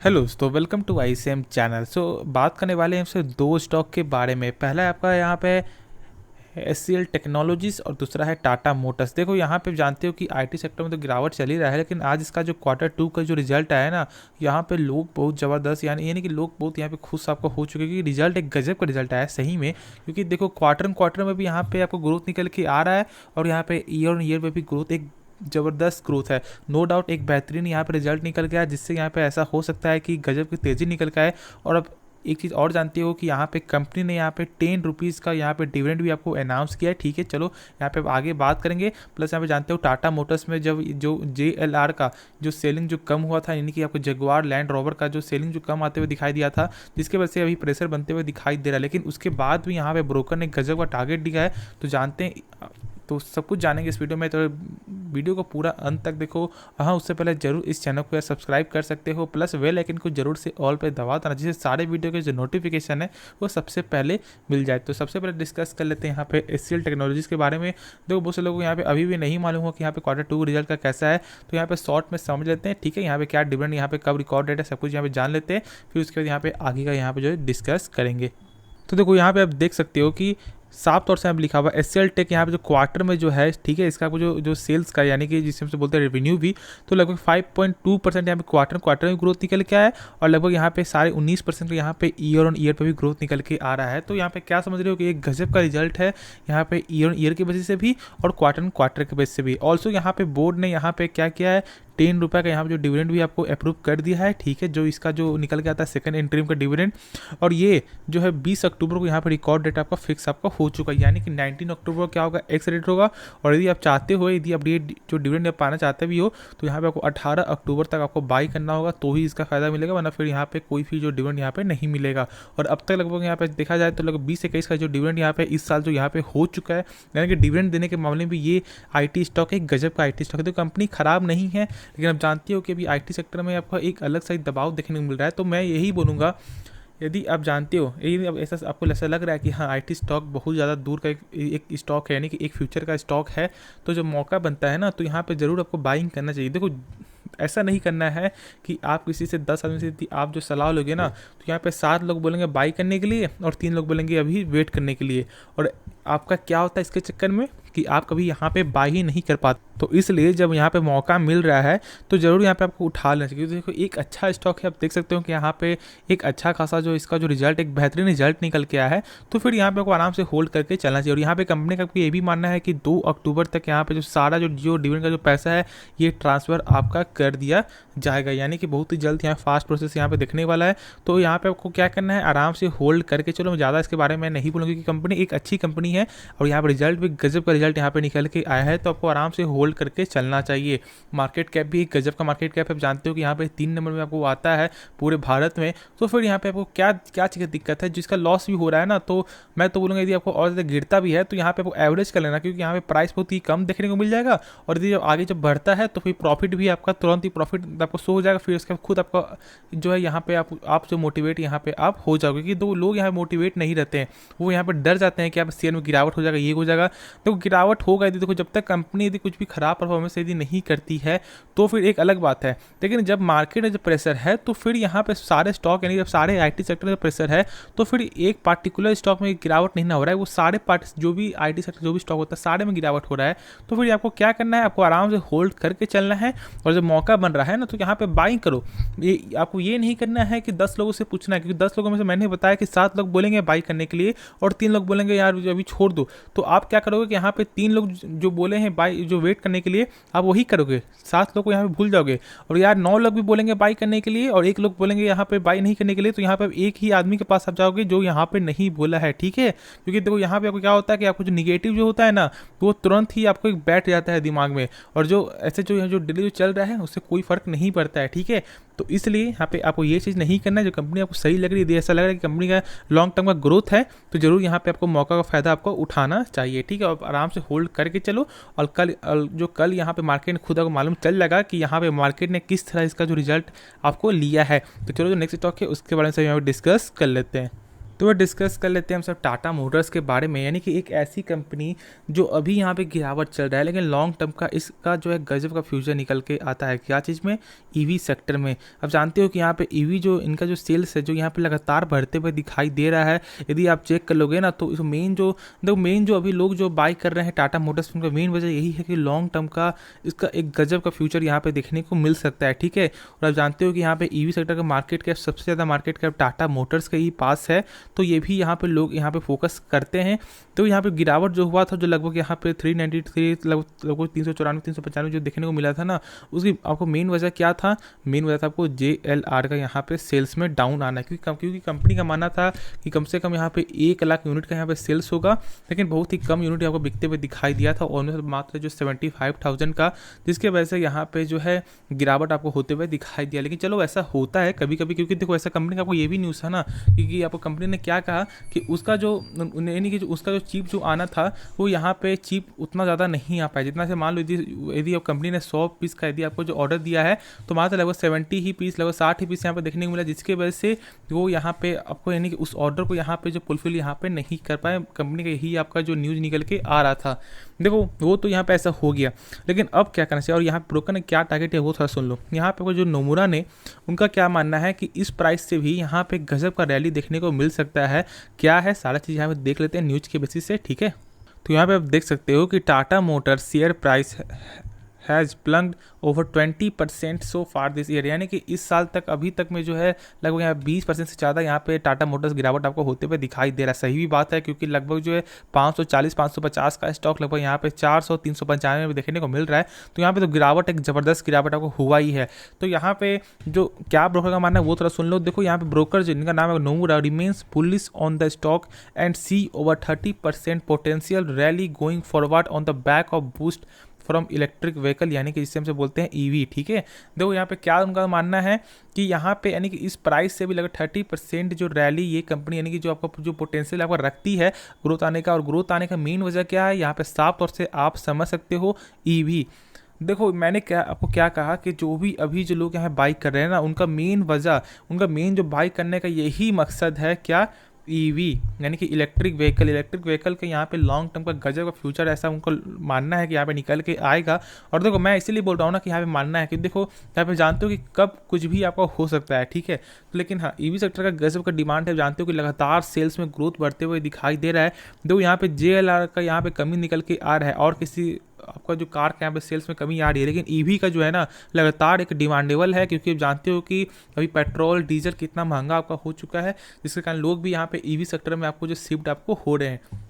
Hello दोस्तों, welcome to ICM channel. बात करने वाले हैं हमसे दो स्टॉक के बारे में। पहला है आपका यहाँ पे एचसीएल टेक्नोलॉजीज और दूसरा है टाटा मोटर्स। देखो यहाँ पे जानते हो कि आईटी सेक्टर में तो गिरावट चल ही रहा है, लेकिन आज इसका जो क्वार्टर 2 का जो रिजल्ट आया ना, यहाँ पे लोग बहुत ज़बरदस्त यानी कि लोग बहुत यहाँ पे खुश आपको हो चुके हैं कि रिजल्ट एक गजब का रिजल्ट आया सही में। क्योंकि देखो क्वार्टर में भी यहाँ पे आपको ग्रोथ निकल के आ रहा है और यहाँ पे ईयर ऑन ईयर में भी ग्रोथ एक ज़बरदस्त ग्रोथ है। नो डाउट एक बेहतरीन यहाँ पे रिजल्ट निकल गया, जिससे यहाँ पे ऐसा हो सकता है कि गजब की तेज़ी निकल के आए। और अब एक चीज़ और जानते हो कि यहाँ पे कंपनी ने यहाँ पे 10 रुपीज़ का यहाँ पे डिविडेंड भी आपको अनाउंस किया है। ठीक है, चलो यहाँ पे आगे बात करेंगे। प्लस यहाँ पे जानते हो टाटा मोटर्स में जब जो JLR का जो सेलिंग जो कम हुआ था, यानी कि आपको जगुआर लैंड रोवर का जो सेलिंग जो कम आते हुए दिखाई दिया था, जिसके वजह से अभी प्रेशर बनते हुए दिखाई दे रहा है, लेकिन उसके बाद भी यहाँ पे ब्रोकर ने गजब का टारगेट दिया है। तो जानते हैं, तो सब कुछ जानेंगे इस वीडियो में, तो वीडियो को पूरा अंत तक देखो। हाँ, उससे पहले जरूर इस चैनल को सब्सक्राइब कर सकते हो, प्लस बेल आइकन को जरूर से ऑल पे दबा देना, जिससे सारे वीडियो के जो नोटिफिकेशन है वो सबसे पहले मिल जाए। तो सबसे पहले डिस्कस कर लेते हैं यहाँ पे एचसीएल टेक्नोलॉजीज के बारे में। देखो बहुत से लोगों को यहाँ पे अभी भी नहीं मालूम हो कि यहाँ पे क्वार्टर 2 रिजल्ट का कैसा है, तो यहाँ पे शॉर्ट में समझ लेते हैं। ठीक है, यहाँ पे क्या डिविडेंड, यहाँ पे कब रिकॉर्ड डेट है, सब कुछ यहाँ पे जान लेते हैं। फिर उसके बाद यहाँ पे आगे का यहाँ पे जो है डिस्कस करेंगे। तो देखो यहाँ पे आप देख सकते हो कि साफ तौर से यहाँ पे लिखा हुआ एचसीएल टेक यहाँ पे जो क्वार्टर में जो है, ठीक है, इसका जो जो सेल्स का यानी कि जिसे हमसे बोलते हैं रेवेन्यू भी, तो लगभग 5.2% यहाँ पे क्वार्टर में ग्रोथ निकल के आया है। और लगभग यहाँ पे सारे 19% का यहाँ पे ईयर ऑन ईयर पे भी ग्रोथ निकल के आ रहा है। तो यहाँ पे क्या समझ रहे हो कि एक गजब का रिजल्ट है यहाँ पे ईयर ऑन ईयर की वजह से भी और क्वार्टर की वजह से भी। ऑल्सो यहाँ पे बोर्ड ने यहाँ पे क्या किया है, 10 रुपये का यहाँ पे जो डिविडेंड भी आपको अप्रूव कर दिया है। ठीक है, जो इसका जो निकल के आता है सेकंड इंटरिम का डिविडेंड, और ये जो है 20 अक्टूबर को यहाँ पे रिकॉर्ड डेट आपका फिक्स आपका हो चुका है, यानी कि 19 अक्टूबर को क्या होगा, एक्स रेट होगा। और यदि आप चाहते हो, यदि आप ये जो डिविडेंड आप पाना चाहते भी हो, तो यहाँ पे आपको 18 अक्टूबर तक आपको बाई करना होगा, तो ही इसका फायदा मिलेगा, वरना फिर यहाँ पे कोई भी जो डिविडेंड यहाँ पे नहीं मिलेगा। और अब तक लगभग यहाँ पे देखा जाए तो लगभग 20-21 का जो डिविडेंड यहाँ पे इस साल जो यहाँ पे हो चुका है, यानी कि डिविडेंड देने के मामले में भी ये आईटी स्टॉक एक गजब का आईटी स्टॉक है। तो कंपनी खराब नहीं है, लेकिन आप जानती हो कि अभी आईटी सेक्टर में आपका एक अलग सा दबाव देखने को मिल रहा है। तो मैं यही बोलूँगा, यदि आप जानते हो, यदि अब ऐसा आपको ऐसा लग रहा है कि हाँ आईटी स्टॉक बहुत ज़्यादा दूर का एक स्टॉक है, यानी कि एक फ्यूचर का स्टॉक है, तो जब मौका बनता है ना, तो यहाँ पे ज़रूर आपको बाइंग करना चाहिए। देखो ऐसा नहीं करना है कि आप किसी से 10 आदमी से आप जो सलाह लोगे ना, तो यहाँ पे 7 लोग बोलेंगे बाई करने के लिए और 3 लोग बोलेंगे अभी वेट करने के लिए। और आपका क्या होता है इसके चक्कर में कि आप कभी यहाँ पे बाई ही नहीं कर पाते। तो इसलिए जब यहाँ पे मौका मिल रहा है तो ज़रूर यहाँ पे आपको उठा लेना चाहिए। देखो एक अच्छा स्टॉक है, आप देख सकते हो कि यहाँ पे एक अच्छा खासा जो इसका जो रिजल्ट, एक बेहतरीन रिजल्ट निकल के आया है, तो फिर यहाँ पे आपको आराम से होल्ड करके चलना चाहिए। और यहाँ पे कंपनी का ये भी मानना है कि 2 अक्टूबर तक यहाँ पे जो सारा जो डिविडेंड का जो पैसा है ये ट्रांसफ़र आपका कर दिया जाएगा, यानी कि बहुत ही जल्द यहाँ फास्ट प्रोसेस यहाँ पे देखने वाला है। तो यहाँ पे आपको क्या करना है, आराम से होल्ड करके चलो। मैं ज़्यादा इसके बारे में नहीं बोलूँगा क्योंकि कंपनी एक अच्छी कंपनी है और यहाँ पर रिजल्ट भी गजब का रिजल्ट यहाँ पे निकल के आया है, तो आपको आराम से होल्ड करके चलना चाहिए। मार्केट कैप भी एक गजब का मार्केट कैप है, आप जानते हो कि यहाँ पे 3 नंबर में आपको आता है पूरे भारत में। तो फिर यहाँ पे आपको क्या चीज़ की दिक्कत है, जिसका लॉस भी हो रहा है ना, तो मैं तो बोलूँगा यदि आपको और ज़्यादा गिरता भी है तो यहाँ पे आपको एवरेज कर लेना, क्योंकि यहाँ पे प्राइस बहुत ही कम देखने को मिल जाएगा। और यदि आगे जब बढ़ता है तो फिर प्रॉफिट भी आपका तुरंत ही प्रॉफिट आपको शो हो जाएगा। फिर उसके खुद आपका जो है यहाँ पे आप जो मोटिवेट यहाँ पे आप हो जाओगे, क्योंकि दो लोग यहाँ मोटिवेट नहीं रहते हैं, वो यहाँ पे डर जाते हैं कि आप शेयर में गिरावट हो जाएगा, ये हो जाएगा। तो गिरावट होगा यदि, देखो जब तक कंपनी यदि कुछ भी खराब परफॉर्मेंस यदि नहीं करती है तो फिर एक अलग बात है, लेकिन जब मार्केट में जब प्रेशर है तो फिर यहाँ पे सारे स्टॉक, यानी जब सारे आईटी सेक्टर में प्रेशर है तो फिर एक पार्टिकुलर स्टॉक में गिरावट नहीं ना हो रहा है, वो सारे जो भी आईटी सेक्टर जो भी स्टॉक होता है सारे में गिरावट हो रहा है। तो फिर आपको क्या करना है, आपको आराम से होल्ड करके चलना है, और जब मौका बन रहा है ना तो यहाँ पे बाइंग करो। ये आपको ये नहीं करना है कि 10 लोगों से पूछना है, क्योंकि 10 लोगों में से मैंने बताया कि 7 लोग बोलेंगे बाई करने के लिए और 3 लोग बोलेंगे यार अभी छोड़ दो। तो आप क्या करोगे कि यहाँ पे 3 लोग जो बोले हैं बाई, जो वेट करने के लिए, आप वही करोगे, 7 लोग को यहाँ पे भूल जाओगे। और यार 9 लोग भी बोलेंगे बाई करने के लिए और 1 लोग बोलेंगे यहाँ पे बाई नहीं करने के लिए, तो यहाँ पे एक ही आदमी के पास आप जाओगे जो यहाँ पे नहीं बोला है। ठीक है, क्योंकि देखो यहाँ पे आपको क्या होता है कि आपको जो निगेटिव जो होता है ना, वो तुरंत ही आपको एक बैठ जाता है दिमाग में, और जो ऐसे जो डेली जो चल रहा है उससे कोई फर्क नहीं पड़ता है। ठीक है, तो इसलिए यहाँ पे आपको ये चीज़ नहीं करना है। जो कंपनी आपको सही लग रही है, ऐसा लग रहा है कि कंपनी का लॉन्ग टर्म का ग्रोथ है, तो जरूर यहाँ पे आपको मौका का फायदा आपको उठाना चाहिए। ठीक है, और आराम से होल्ड करके चलो। और कल यहाँ पे मार्केट खुद आपको मालूम चल लगा कि यहाँ पे मार्केट ने किस तरह इसका जो रिजल्ट आपको लिया है। तो चलो जो नेक्स्ट स्टॉक है उसके बारे में यहाँ पे डिस्कस कर लेते हैं। तो वह डिस्कस कर लेते हैं हम सब टाटा मोटर्स के बारे में, यानी कि एक ऐसी कंपनी जो अभी यहाँ पे गिरावट चल रहा है, लेकिन लॉन्ग टर्म का इसका जो है गजब का फ्यूचर निकल के आता है। क्या चीज़ में? ईवी सेक्टर में। अब जानते हो कि यहाँ पे ईवी जो इनका जो सेल्स है जो यहाँ पे लगातार बढ़ते हुए दिखाई दे रहा है। यदि आप चेक कर लोगे ना तो इस मेन जो अभी लोग जो बाई कर रहे हैं टाटा मोटर्स, उनका मेन वजह यही है कि लॉन्ग टर्म का इसका एक गजब का फ्यूचर यहाँ पे देखने को मिल सकता है, ठीक है। और आप जानते हो कि यहाँ पे ईवी सेक्टर का मार्केट कैप, सबसे ज़्यादा मार्केट कैप टाटा मोटर्स के ही पास है, तो ये भी यहाँ पे लोग यहाँ पे फोकस करते हैं। तो यहाँ पे गिरावट जो हुआ था, जो लगभग यहाँ पे 393 लगभग 394 395 जो देखने को मिला था ना, उसकी आपको मेन वजह क्या था? मेन वजह था आपको JLR का यहाँ पे सेल्स में डाउन आना, क्योंकि कंपनी का मानना था कि कम से कम यहाँ पे 1 लाख यूनिट का यहाँ पे सेल्स होगा, लेकिन बहुत ही कम यूनिट आपको बिकते हुए दिखाई दिया था, ऑलमोस्ट मात्र जो 75,000 का, जिसके वजह से यहाँ पे जो है गिरावट आपको होते हुए दिखाई दिया। लेकिन चलो ऐसा होता है कभी कभी, क्योंकि देखो ऐसा कंपनी का आपको ये भी न्यूज़ था ना, क्योंकि आपको कंपनी ने क्या कहा कि उसका जो यानी कि उसका जो चिप जो आना था वो यहाँ पे चिप उतना ज़्यादा नहीं आ पाया, जितना से मान लो यदि कंपनी ने 100 पीस का यदि आपको जो ऑर्डर दिया है तो मात्र लगभग 70 ही पीस, लगभग 60 ही पीस यहाँ पे देखने को मिला, जिसके वजह से वो यहाँ पे आपको यानी कि उस ऑर्डर को यहाँ पे जो फुलफिल यहाँ पे नहीं कर पाए कंपनी का, यही आपका जो न्यूज़ निकल के आ रहा था। देखो वो तो यहाँ पे ऐसा हो गया, लेकिन अब क्या करना चाहिए और यहाँ ब्रोकर ने क्या टारगेट है वो थोड़ा सुन लो। यहाँ पे जो नोमुरा ने, उनका क्या मानना है कि इस प्राइस से भी यहाँ पे गजब का रैली देखने को मिल सकता है। क्या है सारा चीज़ यहाँ पे देख लेते हैं न्यूज़ के बेसिस से, ठीक है। तो यहाँ पे आप देख सकते हो कि Tata motor share price has plunged over 20% so far this year, यानी कि इस साल तक अभी तक में जो है लगभग यहाँ 20% से ज़्यादा यहाँ पे टाटा मोटर्स गिरावट आपको होते हुए दिखाई दे रहा है। सही भी बात है, क्योंकि लगभग जो है 540-550 का स्टॉक लगभग यहाँ पे 400-395 में देखने को मिल रहा है। तो यहाँ पे तो गिरावट, एक ज़बरदस्त गिरावट आपको हुआ ही है। तो यहाँ पे जो क्या ब्रोकर का मानना है वो थोड़ा सुन लो। देखो यहाँ पे ब्रोकर जिनका नाम है Nomura remains bullish on the stock and see over 30% potential rally going forward on the back of boost from electric vehicle, यानी कि जिससे हमसे बोलते हैं ईवी, ठीक है। देखो यहाँ पे क्या उनका मानना है कि यहाँ पे यानी कि इस प्राइस से भी लगभग 30% जो रैली ये कंपनी यानी कि जो आपका जो पोटेंशियल आपका रखती है ग्रोथ आने का, और ग्रोथ आने का मेन वजह क्या है यहाँ पे साफ तौर से आप समझ सकते हो, ईवी। देखो मैंने आपको क्या कहा कि जो भी अभी जो लोग यहाँ बाइक कर रहे हैं ना, उनका मेन वजह, उनका मेन जो बाइक करने का यही मकसद है, क्या? ईवी, यानी कि इलेक्ट्रिक व्हीकल के यहाँ पे लॉन्ग टर्म का गजब का फ्यूचर ऐसा उनको मानना है कि यहाँ पे निकल के आएगा। और देखो मैं इसीलिए बोल रहा हूँ ना कि यहाँ पे मानना है कि देखो यहाँ पे जानते हो कि कब कुछ भी आपका हो सकता है, ठीक है। लेकिन हाँ, ईवी सेक्टर का गजब का डिमांड है, जानते हो कि लगातार सेल्स में ग्रोथ बढ़ते हुए दिखाई दे रहा है। देखो यहाँ पे JLR का यहाँ पे कमी निकल के आ रहा है, और किसी आपका जो कार के यहाँ पे सेल्स में कमी आ रही है, लेकिन ईवी का जो है ना लगातार एक डिमांडेबल है, क्योंकि आप जानते हो कि अभी पेट्रोल डीजल कितना महंगा आपका हो चुका है, जिसके कारण लोग भी यहाँ पे ईवी सेक्टर में आपको जो शिफ्ट आपको हो रहे हैं।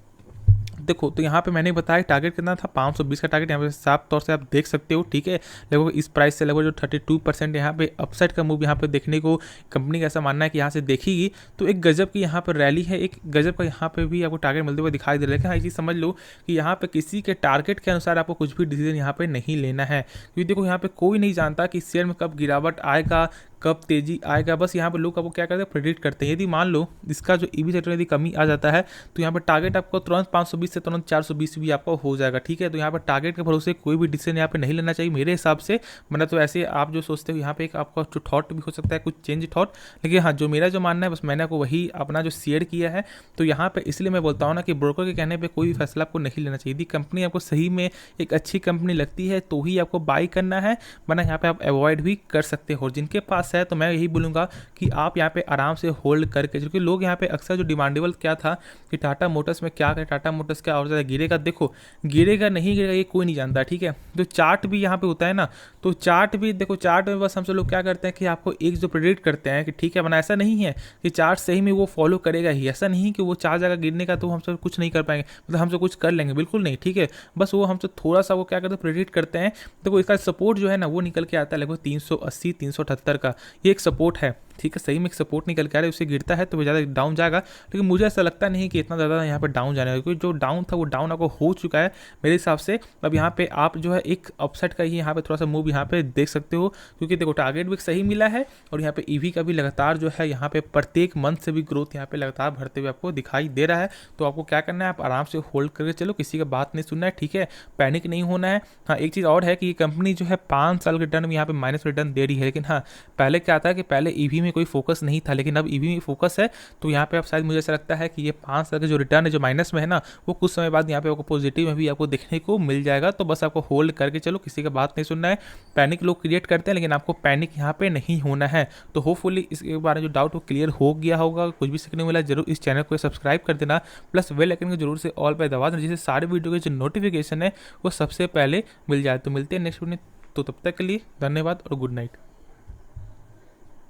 देखो तो यहाँ पे मैंने बताया टारगेट कितना था, 520 का टारगेट यहाँ पे साफ तौर से आप देख सकते हो, ठीक है। लगभग इस प्राइस से लगभग जो 32% यहाँ पे अपसाइड का मूव यहाँ पे देखने को कंपनी का ऐसा मानना है कि यहाँ से देखेगी। तो एक गजब की यहाँ पर रैली है, एक गजब का यहाँ पे भी आपको टारगेट मिलते हुए दिखाई दे रहा है। लेकिन हाँ, ये चीज़ समझ लो कि यहाँ पे किसी के टारगेट के अनुसार आपको कुछ भी डिसीजन यहाँ पे नहीं लेना है, क्योंकि देखो यहाँ पे कोई नहीं जानता कि शेयर में कब गिरावट आएगा, कब तेजी आएगा। बस यहाँ पे लोग आपको क्या करते हैं, प्रेडिक्ट करते हैं। यदि मान लो इसका जो ईवी सेक्टर यदि कमी आ जाता है तो यहाँ पे टारगेट आपको तुरंत 520 से तुरंत 420 भी आपको हो जाएगा, ठीक है। तो यहाँ पे टारगेट के भरोसे कोई भी डिसीजन यहाँ पे नहीं लेना चाहिए मेरे हिसाब से, वरना तो ऐसे आप जो सोचते हो यहाँ पे एक आपका जो थॉट भी हो सकता है कुछ चेंज थॉट। लेकिन हाँ, जो मेरा जो मानना है बस मैंने आपको वही अपना जो शेयर किया है। तो यहाँ पे इसलिए मैं बोलता हूँ ना कि ब्रोकर के कहने पर कोई भी फैसला आपको नहीं लेना चाहिए। यदि कंपनी आपको सही में एक अच्छी कंपनी लगती है तो ही आपको बाई करना है, वरना यहाँ पे आप अवॉइड भी कर सकते हो। और जिनके पास है तो मैं यही बोलूँगा कि आप यहाँ पे आराम से होल्ड करके, क्योंकि लोग यहाँ पे अक्सर जो डिमांडेबल क्या था कि टाटा मोटर्स में क्या है, टाटा मोटर्स क्या और ज़्यादा गिरेगा। देखो गिरेगा नहीं गिरेगा ये कोई नहीं जानता, ठीक है। जो चार्ट भी यहाँ पे होता है ना, तो चार्ट भी देखो, चार्ट में बस हमसे लोग क्या करते हैं कि आपको एक जो प्रेडिक्ट करते हैं कि ठीक है बना, ऐसा नहीं है कि चार्ट सही में वो फॉलो करेगा ही, ऐसा नहीं कि वो 4 जगह गिरने का तो हमसे कुछ नहीं कर पाएंगे, मतलब हमसे कुछ कर लेंगे, बिल्कुल नहीं, ठीक है। बस वो हमसे थोड़ा सा वो क्या करते हैं, प्रेडिक्ट करते हैं। देखो इसका सपोर्ट जो है ना वो निकल के आता है लगभग 380-378 का, ये एक सपोर्ट है, ठीक है। सही में एक सपोर्ट निकल के आ रहा है, उससे गिरता है तो ज़्यादा डाउन जाएगा, लेकिन मुझे ऐसा लगता नहीं कि इतना ज़्यादा यहाँ पे डाउन जाने का, क्योंकि जो डाउन था वो डाउन आपको हो चुका है मेरे हिसाब से। अब यहाँ पे आप जो है एक अपसाइड का ही यहाँ पे थोड़ा सा मूव यहाँ पे देख सकते हो, क्योंकि देखो टारगेट भी सही मिला है, और यहाँ पे ईवी का भी लगातार जो है यहाँ पे प्रत्येक मंथ से भी ग्रोथ यहाँ पे लगातार बढ़ते हुए आपको दिखाई दे रहा है। तो आपको क्या करना है, आप आराम से होल्ड करके चलो, किसी का बात नहीं सुनना है, ठीक है, पैनिक नहीं होना है। हाँ, एक चीज़ और है कि ये कंपनी जो है 5 साल के रिटर्न में यहाँ पे माइनस रिटर्न दे रही है, लेकिन हाँ पहले क्या था कि पहले ईवी में कोई फोकस नहीं था, लेकिन अब ईवी में फोकस है। तो यहाँ पे आप शायद मुझे ऐसा लगता है कि ये 5 साल का जो रिटर्न है जो माइनस में है ना, वो कुछ समय बाद यहाँ पे आपको पॉजिटिव में भी आपको देखने को मिल जाएगा। तो बस आपको होल्ड करके चलो, किसी का बात नहीं सुनना है। पैनिक लोग क्रिएट करते हैं, लेकिन आपको पैनिक यहाँ पे नहीं होना है। तो होपफुली इसके बारे में जो डाउट वो क्लियर हो गया होगा। कुछ भी सीखने को मिला जरूर इस चैनल को सब्सक्राइब कर देना, प्लस बेल आइकन को जरूर से ऑल पे दबा देना, जिससे सारे वीडियो के जो नोटिफिकेशन है वो सबसे पहले मिल जाए। तो मिलते हैं नेक्स्ट वीडियो। तो तब तक के लिए धन्यवाद और गुड नाइट।